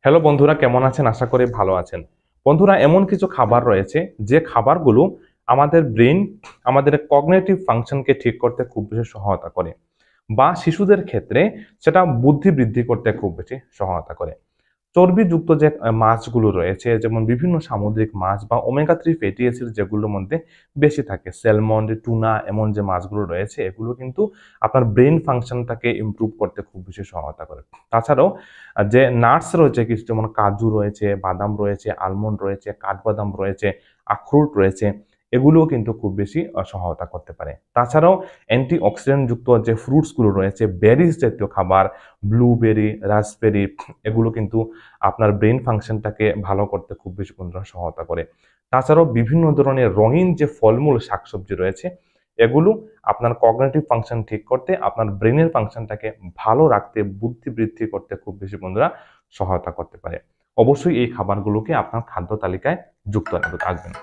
Hello বন্ধুরা, কেমন আছেন? আশা করি ভালো আছেন। বন্ধুরা, এমন কিছু খাবার রয়েছে যে খাবারগুলো আমাদের ব্রেন, আমাদের কগনিটিভ ফাংশনকে ঠিক করতে খুব বেশি সহায়তা করে, বা শিশুদের ক্ষেত্রে সেটা বুদ্ধি বৃদ্ধি করতে খুব বেশি সহায়তা করে। চর্বিযুক্ত যে মাছগুলো রয়েছে, যেমন বিভিন্ন সামুদ্রিক মাছ বা ওমেগা 3 ফ্যাটি অ্যাসিড যেগুলোর মধ্যে বেশি থাকে, স্যালমন, টুনা, এমন যে মাছগুলো রয়েছে এগুলো কিন্তু আপনার ব্রেন ফাংশনটাকে ইমপ্রুভ করতে খুব বেশি সহায়তা করে। তাছাড়াও যে নাটস রয়েছে কিছু, যেমন কাজু রয়েছে, বাদাম রয়েছে, আলমন্ড রয়েছে, কাঠবাদাম রয়েছে, আখরোট রয়েছে, এগুলোও কিন্তু খুব বেশি সহায়তা করতে পারে। তাছাড়াও অ্যান্টি অক্সিডেন্ট যুক্ত যে ফ্রুটসগুলো রয়েছে, বেরিজ জাতীয় খাবার, ব্লুবেরি, রাসবেরি, এগুলো কিন্তু আপনার ব্রেন ফাংশনটাকে ভালো করতে খুব বেশি বন্ধুরা সহায়তা করে। তাছাড়াও বিভিন্ন ধরনের রঙিন যে ফলমূল, শাকসবজি রয়েছে, এগুলো আপনার কগনিটিভ ফাংশন ঠিক করতে, আপনার ব্রেনের ফাংশনটাকে ভালো রাখতে, বুদ্ধি বৃদ্ধি করতে খুব বেশি বন্ধুরা সহায়তা করতে পারে। অবশ্যই এই খাবারগুলোকে আপনার খাদ্য তালিকায় যুক্ত রাখবেন।